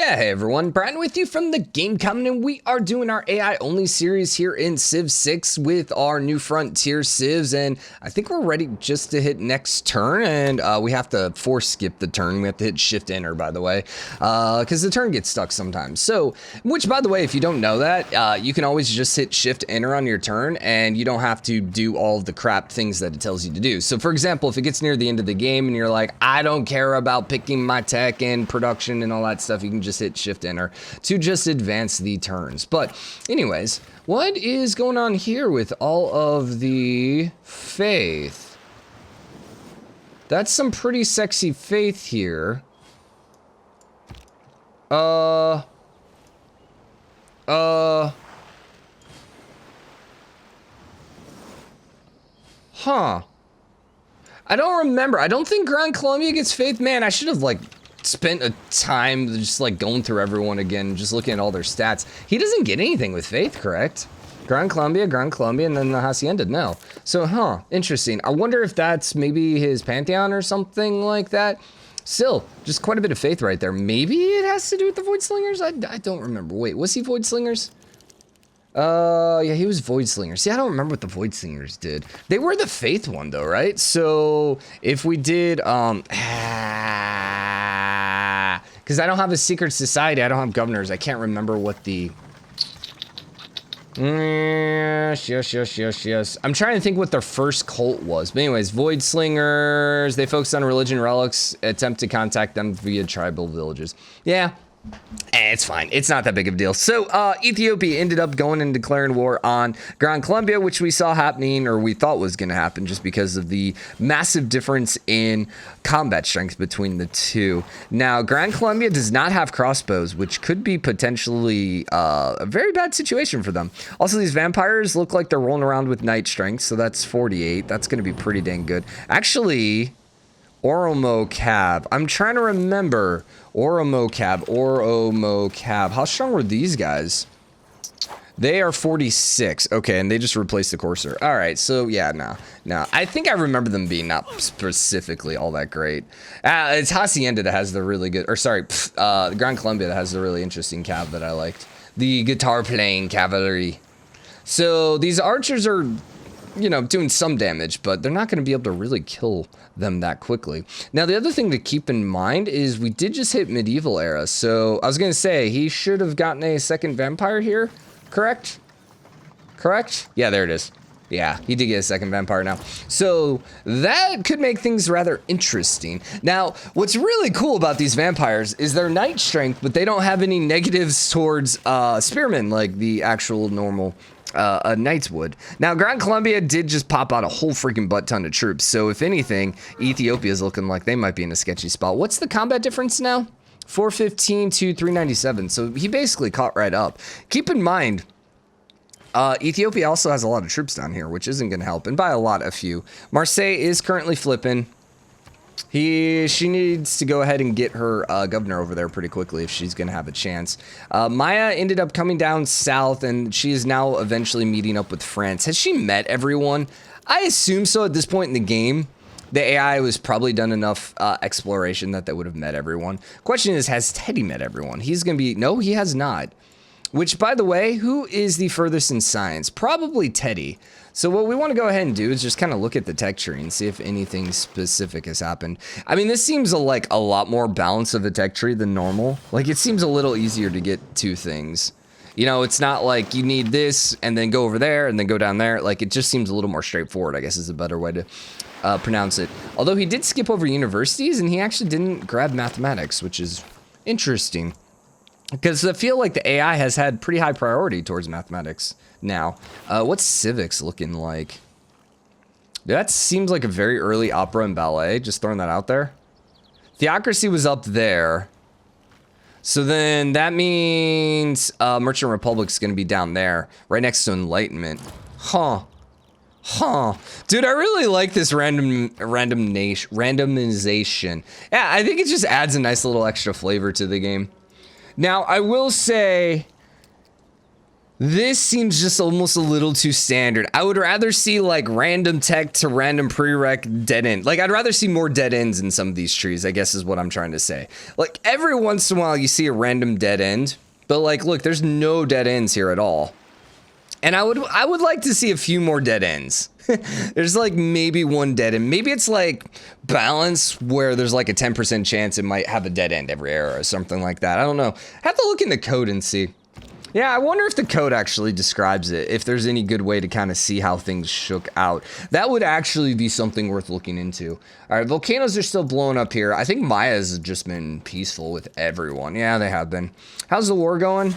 Yeah, hey everyone, Brian with you from TheGameCommon, and we are doing our AI-only series here in Civ 6 with our new Frontier Civs, and I think we're ready just to hit next turn, and we have to force skip the turn. We have to hit Shift-Enter, by the way, because the turn gets stuck sometimes. So, which, by the way, if you don't know that, you can always just hit Shift-Enter on your turn, and you don't have to do all of the crap things that it tells you to do. So, for example, if it gets near the end of the game, and you're like, I don't care about picking my tech and production and all that stuff, you can just hit Shift Enter to just advance the turns. But anyways, what is going on here with all of the faith? That's some pretty sexy faith here. Huh. I don't remember. I don't think Grand Columbia gets faith. Man, I should have like spent a time just like going through everyone again, just looking at all their stats. He doesn't get anything with faith, correct? Grand Columbia, and then the Hacienda, no. So, interesting. I wonder if that's maybe his Pantheon or something like that. Still, just quite a bit of faith right there. Maybe it has to do with the Void Slingers? I don't remember. Wait, was he Void Slingers? Yeah, he was Void Slinger. See, I don't remember what the Void Slingers did. They were the Faith one, though, right? So, if we did, because I don't have a secret society, I don't have governors, I can't remember what the... Yes. I'm trying to think what their first cult was. But anyways, Void Slingers, they focus on religion relics, attempt to contact them via tribal villages. Yeah. It's fine. It's not that big of a deal. So, Ethiopia ended up going and declaring war on Grand Columbia, which we saw happening, or we thought was going to happen, just because of the massive difference in combat strength between the two. Now, Grand Columbia does not have crossbows, which could be potentially a very bad situation for them. Also, these vampires look like they're rolling around with knight strength, so that's 48. That's going to be pretty dang good. Actually... Oromo Cab. I'm trying to remember. Oromo Cab. How strong were these guys? They are 46. Okay, and they just replaced the Corsair. All right, so yeah, no. I think I remember them being not specifically all that great. It's Hacienda that has the really good, or sorry, Grand Columbia that has the really interesting cab that I liked. The guitar playing cavalry. So these archers are, you know, doing some damage, but they're not going to be able to really kill them that quickly. Now, the other thing to keep in mind is we did just hit medieval era, so I was going to say he should have gotten a second vampire here, correct? Yeah, there it is. Yeah, he did get a second vampire now. So that could make things rather interesting. Now, what's really cool about these vampires is their knight strength, but they don't have any negatives towards spearmen like the actual normal knights would. Now, Grand Columbia did just pop out a whole freaking butt ton of troops. So if anything, Ethiopia is looking like they might be in a sketchy spot. What's the combat difference now? 415 to 397. So he basically caught right up. Keep in mind, Ethiopia also has a lot of troops down here, which isn't going to help. And by a lot, a few. Marseille is currently flipping. She needs to go ahead and get her governor over there pretty quickly if she's going to have a chance. Maya ended up coming down south, and she is now eventually meeting up with France. Has she met everyone? I assume so at this point in the game. The AI was probably done enough exploration that they would have met everyone. Question is, has Teddy met everyone? He's going to be... No, he has not. Which, by the way, who is the furthest in science? Probably Teddy. So what we want to go ahead and do is just kind of look at the tech tree and see if anything specific has happened. I mean, this seems like a lot more balance of a tech tree than normal. Like, it seems a little easier to get two things. You know, it's not like you need this and then go over there and then go down there. Like, it just seems a little more straightforward, I guess is a better way to pronounce it. Although he did skip over universities and he actually didn't grab mathematics, which is interesting. Because I feel like the AI has had pretty high priority towards mathematics now. What's civics looking like? That seems like a very early opera and ballet. Just throwing that out there. Theocracy was up there. So then that means Merchant Republic's going to be down there. Right next to Enlightenment. Huh. Dude, I really like this randomization. Yeah, I think it just adds a nice little extra flavor to the game. Now, I will say This seems just almost a little too standard. I would rather see like random tech to random prereq dead end. Like I'd rather see more dead ends in some of these trees, I guess is what I'm trying to say. Like every once in a while you see a random dead end, but like, look, there's no dead ends here at all. And I would like to see a few more dead ends. There's like maybe one dead end. Maybe it's like balance where there's like a 10% chance it might have a dead end every era or something like that. I don't know. Have to look in the code and see. Yeah, I wonder if the code actually describes it, if there's any good way to kind of see how things shook out. That would actually be something worth looking into. All right, volcanoes are still blowing up here. I think Maya's have just been peaceful with everyone. Yeah, they have been. How's the war going?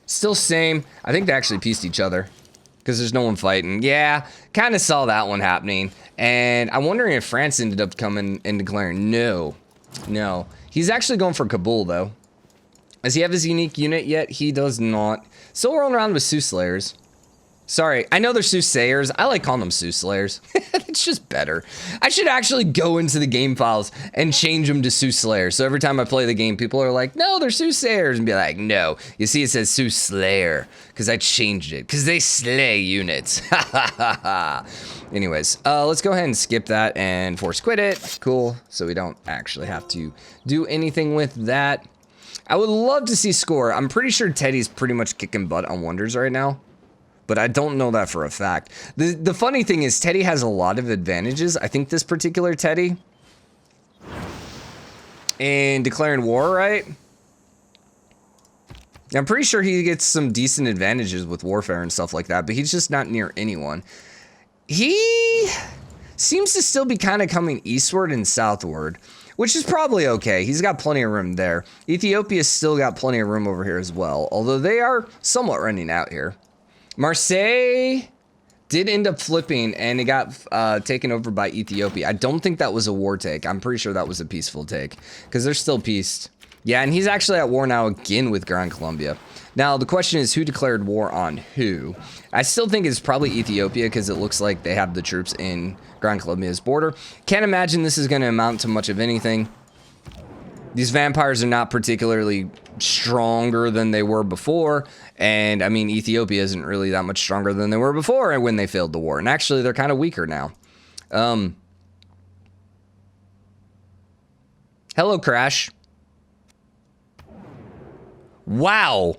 Still same. I think they actually pieced each other because there's no one fighting. Yeah, kind of saw that one happening. And I'm wondering if France ended up coming and declaring. No. He's actually going for Kabul, though. Does he have his unique unit yet? He does not. Still rolling around with Soothsayers. Sorry, I know they're Soothsayers. I like calling them Soothsayers. It's just better. I should actually go into the game files and change them to Soothsayers. So every time I play the game, people are like, no, they're Soothsayers. And be like, no. You see, it says Soothsayer because I changed it because they slay units. Anyways, let's go ahead and skip that and force quit it. Cool. So we don't actually have to do anything with that. I would love to see score. I'm pretty sure Teddy's pretty much kicking butt on Wonders right now, but I don't know that for a fact. The funny thing is Teddy has a lot of advantages. I think this particular Teddy in declaring war, right? I'm pretty sure he gets some decent advantages with warfare and stuff like that, but he's just not near anyone. He seems to still be kind of coming eastward and southward, which is probably okay. He's got plenty of room there. Ethiopia's still got plenty of room over here as well, although they are somewhat running out here. Marseille did end up flipping, and it got taken over by Ethiopia. I don't think that was a war take. I'm pretty sure that was a peaceful take, because they're still peaced. Yeah, and he's actually at war now again with Gran Colombia. Now, the question is who declared war on who? I still think it's probably Ethiopia because it looks like they have the troops in Gran Colombia's border. Can't imagine this is going to amount to much of anything. These vampires are not particularly stronger than they were before. And, I mean, Ethiopia isn't really that much stronger than they were before when they failed the war. And actually, they're kind of weaker now. Hello, Crash. Wow.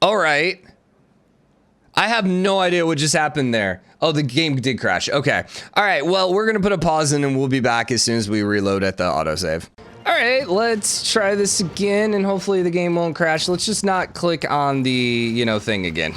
All right. I have no idea what just happened there. Oh, the game did crash. Okay. All right. Well, we're going to put a pause in and we'll be back as soon as we reload at the autosave. All right, let's try this again and hopefully the game won't crash. Let's just not click on the, thing again.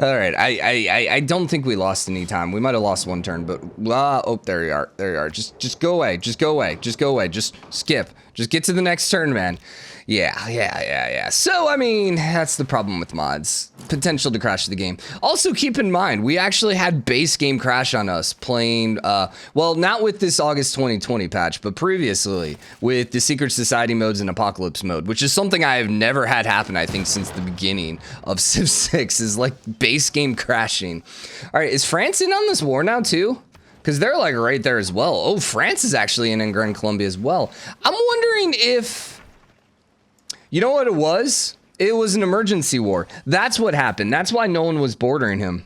All right. I don't think we lost any time. We might have lost one turn, but oh, there you are. There you are. Just go away. Just go away. Just go away. Just skip. Just get to the next turn, man. Yeah. So, I mean, that's the problem with mods. Potential to crash the game. Also, keep in mind, we actually had base game crash on us playing, well, not with this August 2020 patch, but previously with the Secret Society modes and Apocalypse mode, which is something I have never had happen, I think, since the beginning of Civ 6, is like base game crashing. All right, is France in on this war now, too? Because they're like right there as well. Oh, France is actually in Gran Colombia as well. I'm wondering if... You know what it was? It was an emergency war. That's what happened. That's why no one was bordering him.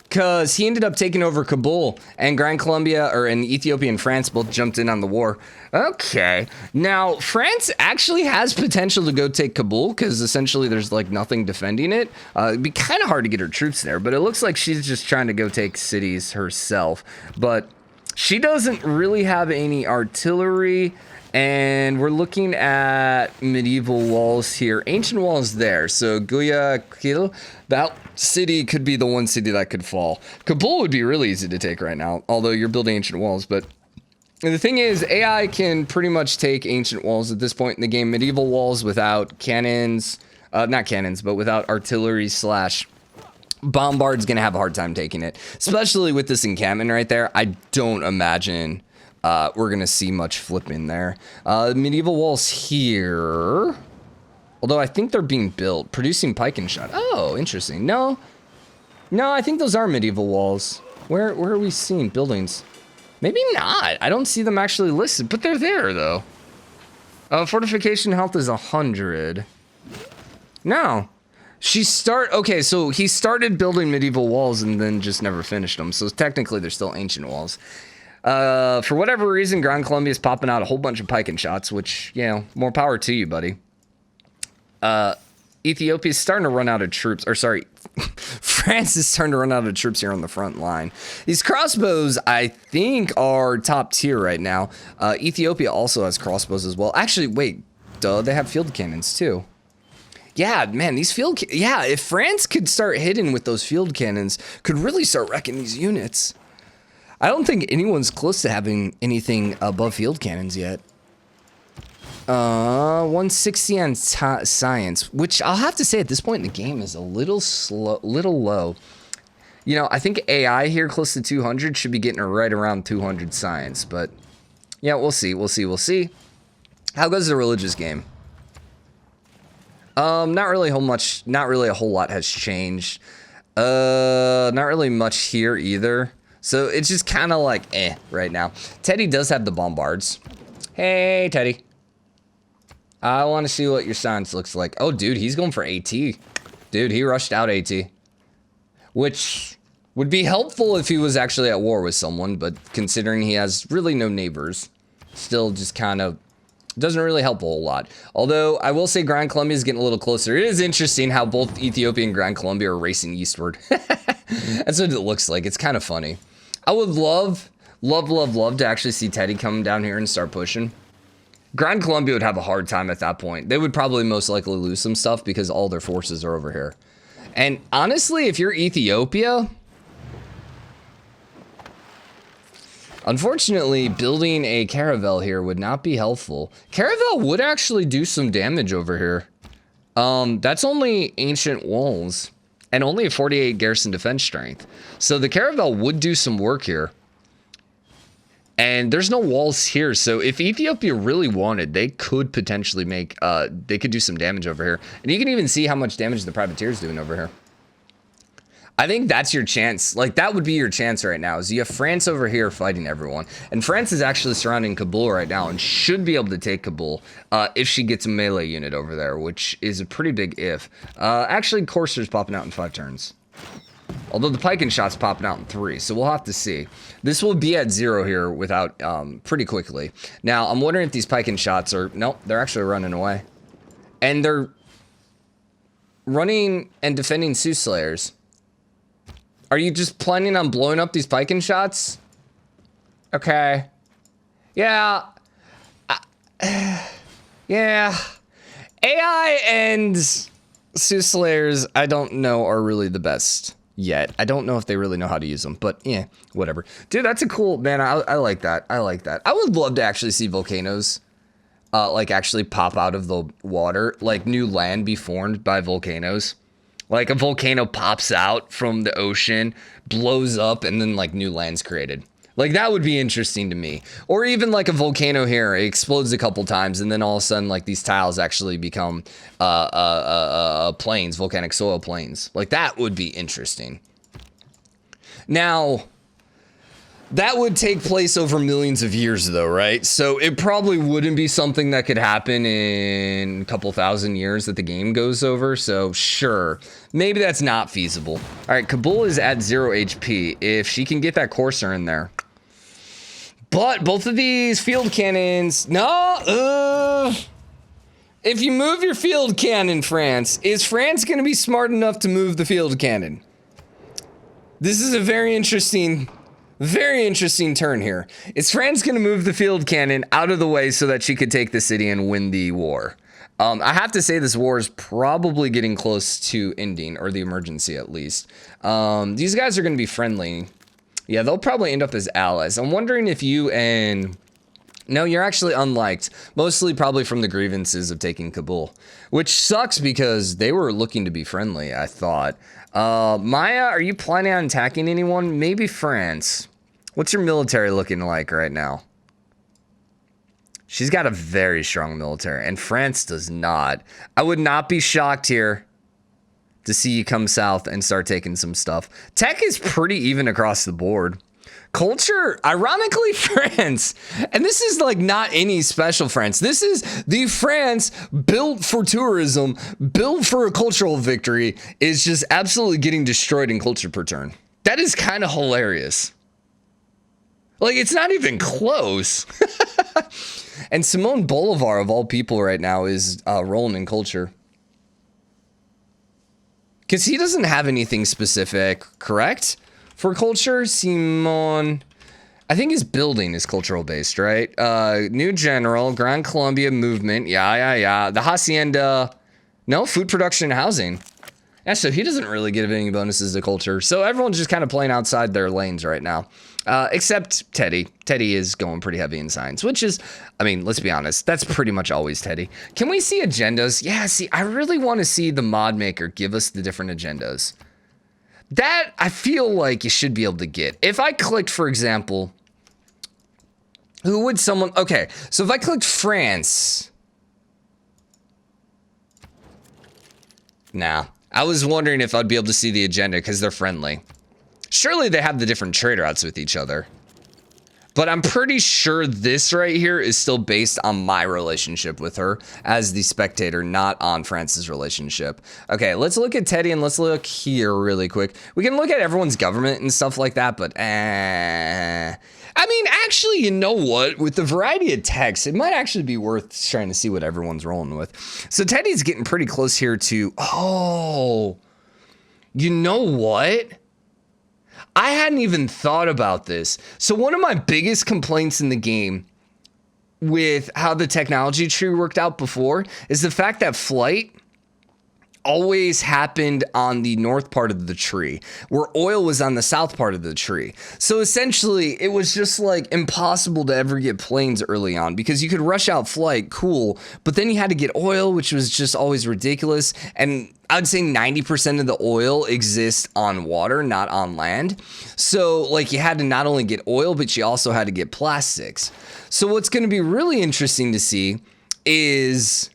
Because he ended up taking over Kabul, and Gran Colombia, and Ethiopia and France both jumped in on the war. Okay. Now, France actually has potential to go take Kabul, because essentially there's like nothing defending it. It'd be kind of hard to get her troops there, but it looks like she's just trying to go take cities herself. But she doesn't really have any artillery. And we're looking at medieval walls here. Ancient walls there. So Guayaquil, that city could be the one city that could fall. Kabul would be really easy to take right now, although you're building ancient walls. But the thing is, AI can pretty much take ancient walls at this point in the game. Medieval walls without cannons, not cannons, but without artillery / bombard's gonna have a hard time taking it. Especially with this encampment right there. I don't imagine... we're gonna see much flipping there. Medieval walls here. Although I think they're being built. Producing pike and shot. Oh, interesting. No, I think those are medieval walls. Where are we seeing buildings? Maybe not. I don't see them actually listed, but they're there though. Fortification health is 100. No. Okay, so he started building medieval walls and then just never finished them. So technically they're still ancient walls. For whatever reason, Grand Columbia's popping out a whole bunch of pike shots, which, you know, more power to you, buddy. Ethiopia's starting to run out of troops, or sorry, France is starting to run out of troops here on the front line. These crossbows, I think, are top tier right now. Ethiopia also has crossbows as well. Actually, wait, duh, they have field cannons too. Yeah, man, these yeah, if France could start hitting with those field cannons, could really start wrecking these units. I don't think anyone's close to having anything above field cannons yet. 160 on science, which I'll have to say at this point in the game is a little low. You know, I think AI here close to 200 should be getting right around 200 science, but yeah, we'll see. How goes the religious game? Not really a whole lot has changed. Not really much here either. So it's just kind of like right now. Teddy does have the bombards. Hey, Teddy. I want to see what your science looks like. Oh, dude, he's going for AT. Dude, he rushed out AT. Which would be helpful if he was actually at war with someone, but considering he has really no neighbors, still just kind of doesn't really help a whole lot. Although, I will say Grand Columbia is getting a little closer. It is interesting how both Ethiopia and Grand Columbia are racing eastward. That's what it looks like. It's kind of funny. I would love to actually see Teddy come down here and start pushing. Grand Columbia would have a hard time at that point. They would probably most likely lose some stuff because all their forces are over here. And honestly, if you're Ethiopia, unfortunately, building a caravel here would not be helpful. Caravel would actually do some damage over here. That's only ancient walls and only a 48 garrison defense strength. So the caravel would do some work here. And there's no walls here, so if Ethiopia really wanted, they could potentially make, they could do some damage over here. And you can even see how much damage the privateer's doing over here. I think that's your chance. Like, that would be your chance right now, is you have France over here fighting everyone. And France is actually surrounding Kabul right now and should be able to take Kabul if she gets a melee unit over there, which is a pretty big if. Actually, Courser's popping out in 5 turns. Although the pike shot's popping out in 3, so we'll have to see. This will be at 0 here without pretty quickly. Now, I'm wondering if these pike shots are... Nope, they're actually running away. And they're running and defending Soothsayers. Are you just planning on blowing up these pike shots? Okay. Yeah. Yeah. AI and Soothsayers, I don't know, are really the best yet. I don't know if they really know how to use them, but yeah, whatever. Dude, that's a cool, man, I like that. I like that. I would love to actually see volcanoes, like, actually pop out of the water, like new land be formed by volcanoes. Like a volcano pops out from the ocean, blows up, and then like new land's created. Like, that would be interesting to me. Or even like a volcano here, it explodes a couple times, and then all of a sudden, like, these tiles actually become plains, volcanic soil plains. Like, that would be interesting. Now, that would take place over millions of years, though, right? So it probably wouldn't be something that could happen in a couple thousand years that the game goes over. So sure, maybe that's not feasible. All right, Kabul is at 0 HP. If she can get that Courser in there. But both of these field cannons, no, if you move your field cannon, France, is France going to be smart enough to move the field cannon? This is a very interesting turn here. Is France going to move the field cannon out of the way so that she could take the city and win the war? I have to say this war is probably getting close to ending, or the emergency at least. These guys are going to be friendly. Yeah, they'll probably end up as allies. I'm wondering if you and... No, you're actually unliked. Mostly probably from the grievances of taking Kabul. Which sucks because they were looking to be friendly, I thought. Maya, are you planning on attacking anyone? Maybe France. What's your military looking like right now? She's got a very strong military, and France does not. I would not be shocked here to see you come south and start taking some stuff. Tech is pretty even across the board. Culture, ironically, France. And this is like not any special France. This is the France built for tourism, built for a cultural victory, is just absolutely getting destroyed in culture per turn. That is kind of hilarious. Like, it's not even close. And Simone Bolivar, of all people right now, is rolling in culture. Because he doesn't have anything specific, correct? For culture, Simone, I think his building is cultural based, right? New General, Gran Colombia Movement, yeah. The Hacienda, no, food production and housing. Yeah, so he doesn't really give any bonuses to culture. So everyone's just kind of playing outside their lanes right now. Except Teddy. Teddy is going pretty heavy in science, which is, I mean, let's be honest, that's pretty much always Teddy. Can we see agendas? Yeah, see, I really want to see the mod maker give us the different agendas. That, I feel like you should be able to get. If I clicked, for example, who would someone... Okay, so if I clicked France... Nah. I was wondering if I'd be able to see the agenda because they're friendly. Surely they have the different trade routes with each other. But I'm pretty sure this right here is still based on my relationship with her as the spectator, not on France's relationship. Okay, let's look at Teddy and let's look here really quick. We can look at everyone's government and stuff like that, but I mean, actually, you know what? With the variety of texts, it might actually be worth trying to see what everyone's rolling with. So Teddy's getting pretty close here to, oh, you know what? I hadn't even thought about this. So one of my biggest complaints in the game with how the technology tree worked out before is the fact that flight always happened on the north part of the tree, where oil was on the south part of the tree. So essentially, it was just like impossible to ever get planes early on because you could rush out flight, cool, but then you had to get oil, which was just always ridiculous. And I'd say 90% of the oil exists on water, not on land. So like you had to not only get oil, but you also had to get plastics. So what's going to be really interesting to see is,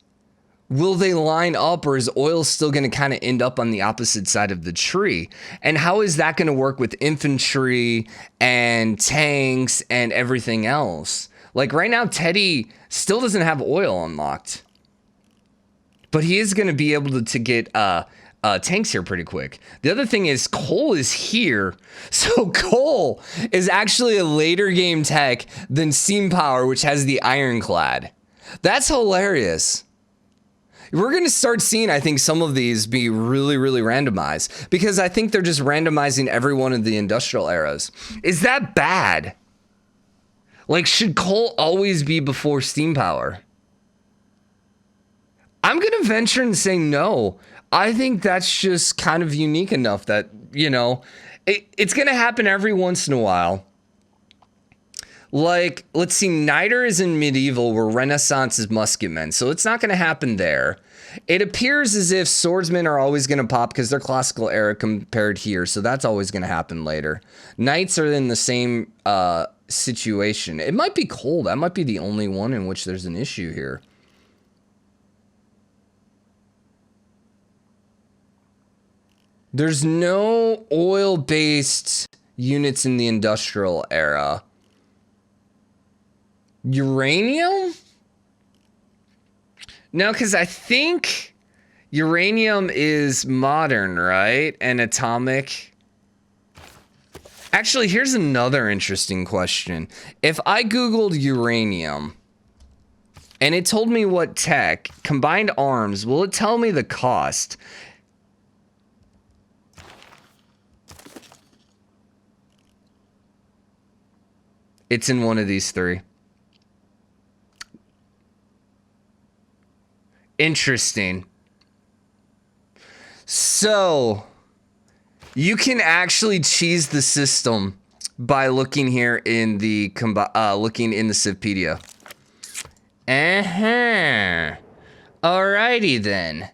will they line up, or is oil still going to kind of end up on the opposite side of the tree? And how is that going to work with infantry and tanks and everything else? Like right now, Teddy still doesn't have oil unlocked, but he is going to be able to get tanks here pretty quick. The other thing is coal is here. So coal is actually a later game tech than steam power, which has the ironclad. That's hilarious. We're going to start seeing, I think, some of these be really, really randomized because I think they're just randomizing every one of the industrial eras. Is that bad? Like, should coal always be before steam power? I'm going to venture and say no. I think that's just kind of unique enough that, you know, it's going to happen every once in a while. Like, let's see, Niter is in medieval where Renaissance is musketmen, so it's not going to happen there. It appears as if swordsmen are always going to pop because they're classical era compared here, so that's always going to happen later. Knights are in the same situation. It might be cold. That might be the only one in which there's an issue here. There's no oil-based units in the industrial era. Uranium? No, because I think uranium is modern, right? And atomic. Actually, here's another interesting question. If I Googled uranium and it told me what tech, combined arms, will it tell me the cost? It's in one of these three. Interesting. So you can actually cheese the system by looking here in the looking in the Civpedia. Alrighty then.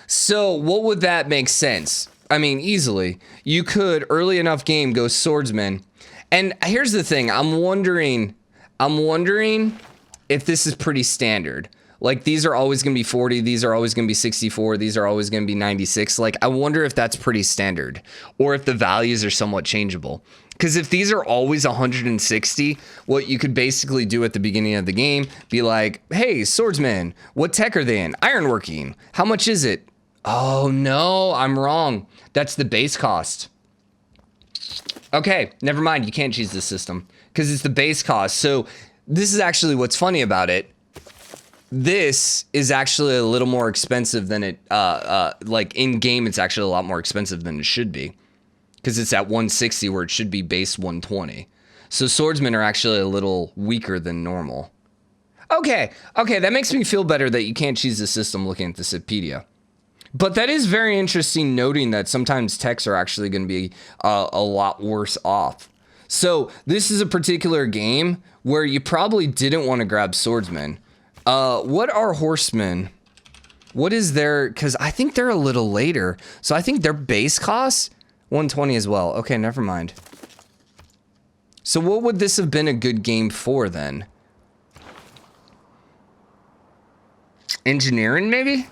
So what would that make sense? I mean, easily. You could early enough game go swordsman. And here's the thing, I'm wondering if this is pretty standard. Like, these are always going to be 40, these are always going to be 64, these are always going to be 96. Like, I wonder if that's pretty standard, or if the values are somewhat changeable. Because if these are always 160, what you could basically do at the beginning of the game, be like, hey, swordsman, what tech are they in? Ironworking. How much is it? Oh, no, I'm wrong. That's the base cost. Okay, never mind. You can't choose this system because it's the base cost. So this is actually what's funny about it. This is actually a little more expensive than it, like in game, it's actually a lot more expensive than it should be. Because it's at 160 where it should be base 120. So swordsmen are actually a little weaker than normal. Okay, that makes me feel better that you can't choose the system looking at the Wikipedia. But that is very interesting noting that sometimes techs are actually going to be a lot worse off. So this is a particular game where you probably didn't want to grab swordsmen. What are horsemen? What is their, because I think they're a little later. So I think their base costs 120 as well. Okay, never mind. So what would this have been a good game for then? Engineering, maybe?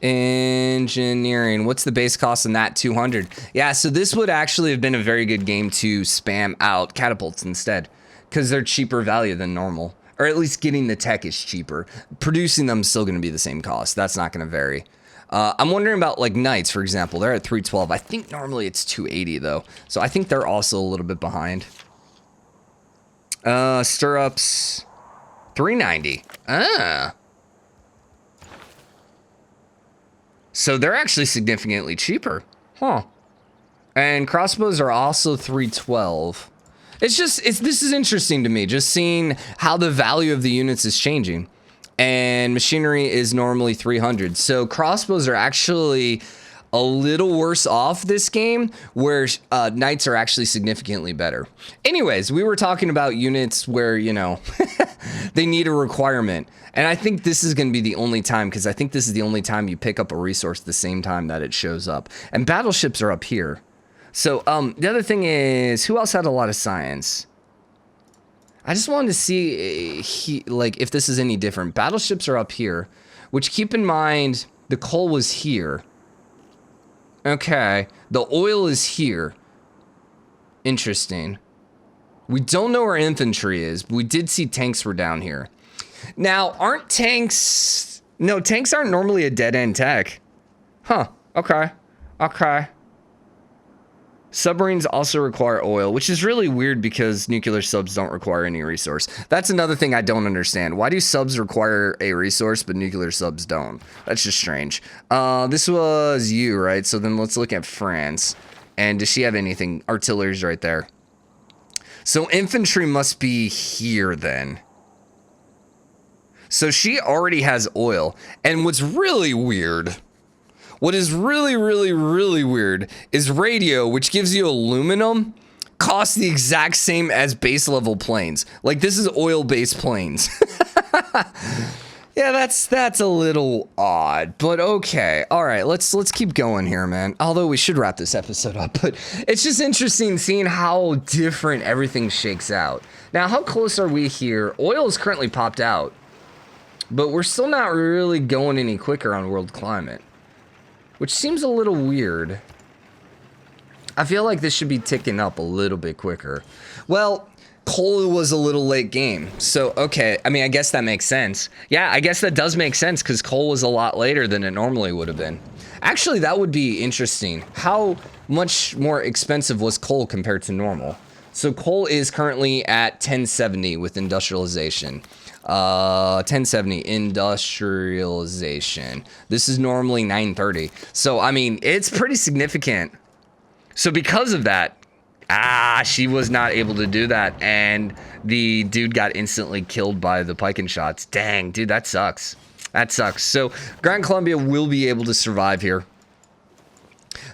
Engineering. What's the base cost on that? 200. Yeah, so this would actually have been a very good game to spam out catapults instead. Because they're cheaper value than normal. Or at least getting the tech is cheaper. Producing them is still going to be the same cost. That's not going to vary. I'm wondering about like knights, for example. They're at 312. I think normally it's 280 though. So I think they're also a little bit behind. Stirrups, 390. Ah. So they're actually significantly cheaper. Huh. And crossbows are also 312. This is interesting to me, just seeing how the value of the units is changing. And machinery is normally 300. So crossbows are actually a little worse off this game, where knights are actually significantly better. Anyways, we were talking about units where, you know, they need a requirement. And I think this is going to be the only time, because I think this is the only time you pick up a resource the same time that it shows up. And battleships are up here. So the other thing is, who else had a lot of science? I just wanted to see like if this is any different. Battleships are up here, which keep in mind the coal was here. Okay, the oil is here. Interesting. We don't know where infantry is, but we did see tanks were down here. Now, aren't tanks... No, tanks aren't normally a dead-end tech. Huh, okay, okay. Submarines also require oil, which is really weird because nuclear subs don't require any resource. That's another thing I don't understand. Why do subs require a resource, but nuclear subs don't? That's just strange. This was you, right? So then let's look at France. And does she have anything? Artillery's right there. So infantry must be here then. So she already has oil. And what's really weird... What is really, really, really weird is radio, which gives you aluminum, costs the exact same as base level planes. Like, this is oil-based planes. Yeah, that's a little odd, but okay. All right, let's keep going here, man. Although we should wrap this episode up, but it's just interesting seeing how different everything shakes out. Now, how close are we here? Oil is currently popped out, but we're still not really going any quicker on world climate. Which seems a little weird. I feel like this should be ticking up a little bit quicker. Well, coal was a little late game. So, okay, I mean, I guess that makes sense. Yeah, I guess that does make sense because coal was a lot later than it normally would have been. Actually, that would be interesting. How much more expensive was coal compared to normal? So coal is currently at 1070 with industrialization. 1070 industrialization. This is normally 930. So, I mean, it's pretty significant. So because of that, she was not able to do that. And the dude got instantly killed by the pike and shots. Dang, dude, that sucks. That sucks. So Grand Columbia will be able to survive here.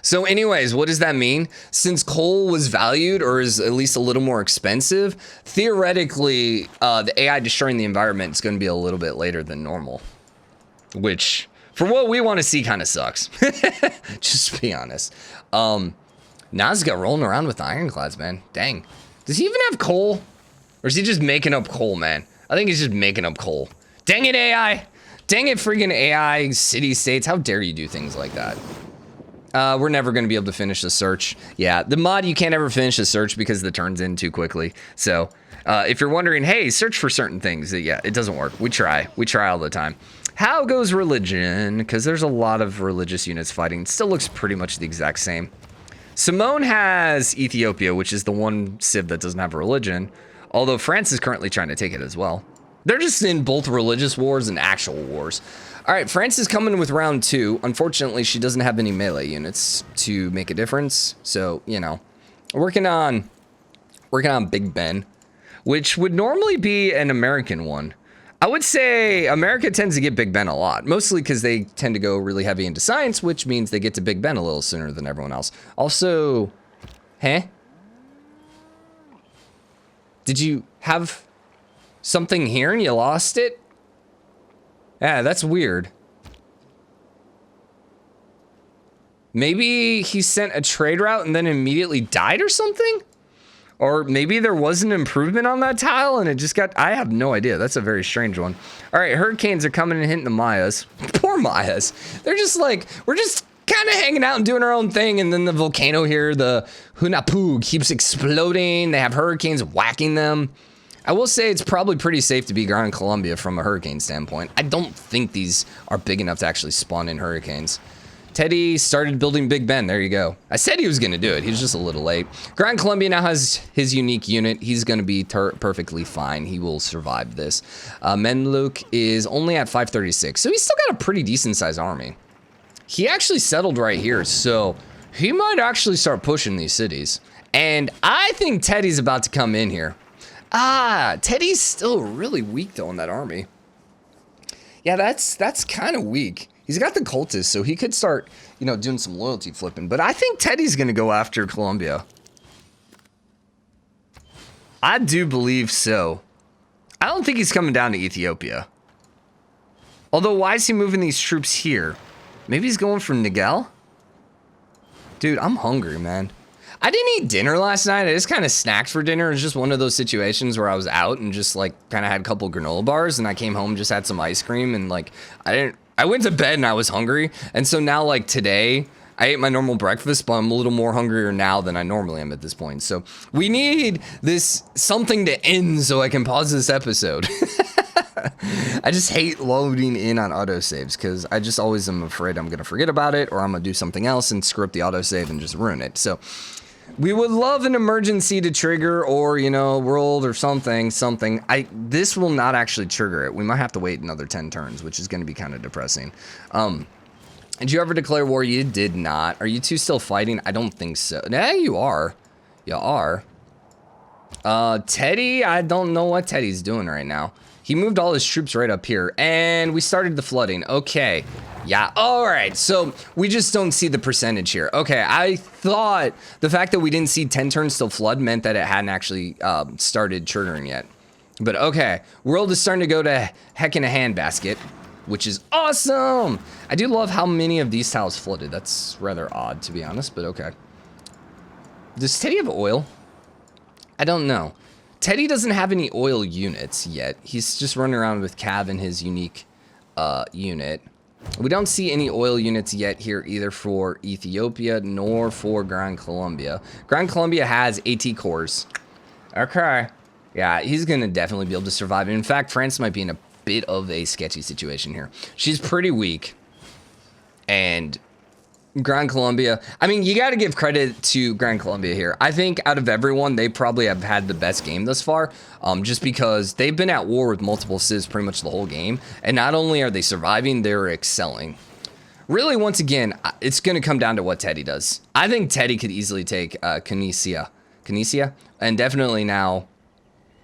So anyways, what does that mean? Since coal was valued, or is at least a little more expensive, theoretically, the AI destroying the environment is going to be a little bit later than normal. Which, for what we want to see, kind of sucks. Just to be honest. Nazca rolling around with ironclads, man. Dang. Does he even have coal? Or is he just making up coal, man? I think he's just making up coal. Dang it, AI! Dang it, freaking AI, city-states. How dare you do things like that? We're never going to be able to finish the search. Yeah, the mod, you can't ever finish the search because the turns in too quickly. So if you're wondering, hey, search for certain things, yeah, it doesn't work. We try all the time. How goes religion? Because there's a lot of religious units fighting. It still looks pretty much the exact same. Simone has Ethiopia, which is the one civ that doesn't have a religion, although France is currently trying to take it as well. They're just in both religious wars and actual wars. All right, France is coming with round 2. Unfortunately, she doesn't have any melee units to make a difference. So, you know, working on Big Ben, which would normally be an American one. I would say America tends to get Big Ben a lot, mostly because they tend to go really heavy into science, which means they get to Big Ben a little sooner than everyone else. Also, did you have something here and you lost it? Yeah, that's weird. Maybe he sent a trade route and then immediately died or something? Or maybe there was an improvement on that tile and it just got... I have no idea. That's a very strange one. All right, hurricanes are coming and hitting the Mayas. Poor Mayas. They're just like... We're just kind of hanging out and doing our own thing, and then the volcano here, the Hunapug, keeps exploding. They have hurricanes whacking them. I will say it's probably pretty safe to be Gran Colombia from a hurricane standpoint. I don't think these are big enough to actually spawn in hurricanes. Teddy started building Big Ben. There you go. I said he was going to do it. He was just a little late. Gran Colombia now has his unique unit. He's going to be perfectly fine. He will survive this. Menluk is only at 536, so he's still got a pretty decent sized army. He actually settled right here, so he might actually start pushing these cities. And I think Teddy's about to come in here. Teddy's still really weak though in that army. Yeah, that's kind of weak. He's got the cultists, so he could start, you know, doing some loyalty flipping. But I think Teddy's going to go after Colombia. I do believe so. I don't think he's coming down to Ethiopia. Although, why is he moving these troops here? Maybe he's going for Nigel? Dude, I'm hungry, man. I didn't eat dinner last night. I just kind of snacked for dinner. It was just one of those situations where I was out and just like kind of had a couple granola bars, and I came home, just had some ice cream, and like I went to bed and I was hungry. And so now, like today, I ate my normal breakfast, but I'm a little more hungrier now than I normally am at this point. So we need something to end so I can pause this episode. I just hate loading in on autosaves because I just always am afraid I'm going to forget about it, or I'm going to do something else and screw up the autosave and just ruin it. So we would love an emergency to trigger, or, you know, world or something. This will not actually trigger it. We might have to wait another 10 turns, which is going to be kind of depressing. Did you ever declare war? You did not. Are you two still fighting? I don't think so. Yeah, you are. You are. Teddy, I don't know what Teddy's doing right now. He moved all his troops right up here, and we started the flooding. Okay, yeah, all right, so we just don't see the percentage here. Okay, I thought the fact that we didn't see 10 turns till flood meant that it hadn't actually started triggering yet. But okay, world is starting to go to heck in a handbasket, which is awesome. I do love how many of these tiles flooded. That's rather odd, to be honest, but okay. Does Teddy have oil? I don't know. Teddy doesn't have any oil units yet. He's just running around with Cav and his unique unit. We don't see any oil units yet here either for Ethiopia nor for Gran Colombia. Gran Colombia has AT cores. Okay. Yeah, he's going to definitely be able to survive. In fact, France might be in a bit of a sketchy situation here. She's pretty weak. And Gran Colombia, I mean, you got to give credit to Gran Colombia here. I think out of everyone, they probably have had the best game thus far, just because they've been at war with multiple civs pretty much the whole game. And not only are they surviving, they're excelling. Really, once again, it's going to come down to what Teddy does. I think Teddy could easily take Canisia, and definitely now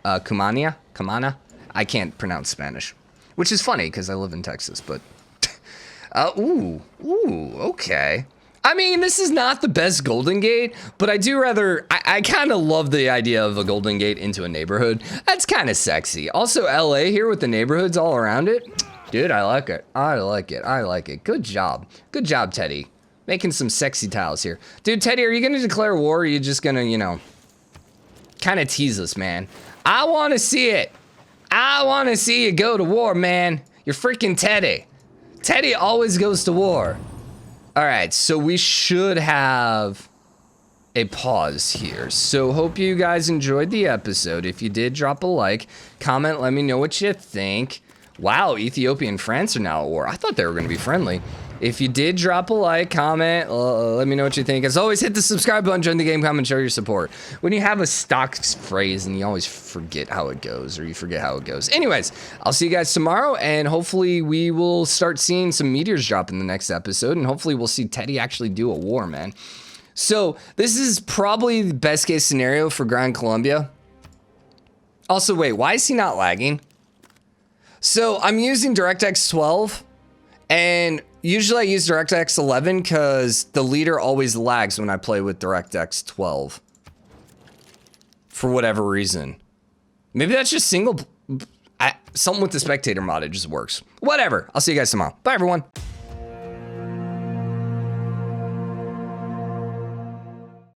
Cumana. I can't pronounce Spanish, which is funny because I live in Texas, but... okay. I mean, this is not the best Golden Gate, but I do rather, I kind of love the idea of a Golden Gate into a neighborhood. That's kind of sexy. Also, LA here with the neighborhoods all around it. Dude, I like it. I like it. Good job. Good job, Teddy. Making some sexy tiles here. Dude, Teddy, are you going to declare war, or are you just going to, you know, kind of tease us, man? I want to see it. I want to see you go to war, man. You're freaking Teddy. Teddy always goes to war. All right, so we should have a pause here. So hope you guys enjoyed the episode. If you did, drop a like, comment, let me know what you think. Wow, Ethiopia and France are now at war. I thought they were going to be friendly. If you did, drop a like, comment, let me know what you think. As always, hit the subscribe button, join the game, comment, show your support. When you have a stock phrase and you always forget how it goes, or you forget how it goes. Anyways, I'll see you guys tomorrow, and hopefully we will start seeing some meteors drop in the next episode, and hopefully we'll see Teddy actually do a war, man. So this is probably the best case scenario for Gran Colombia. Also, wait, why is he not lagging? So I'm using DirectX 12, and usually I use DirectX 11 because the leader always lags when I play with DirectX 12. For whatever reason. Maybe that's just something with the spectator mod, it just works. Whatever, I'll see you guys tomorrow. Bye, everyone.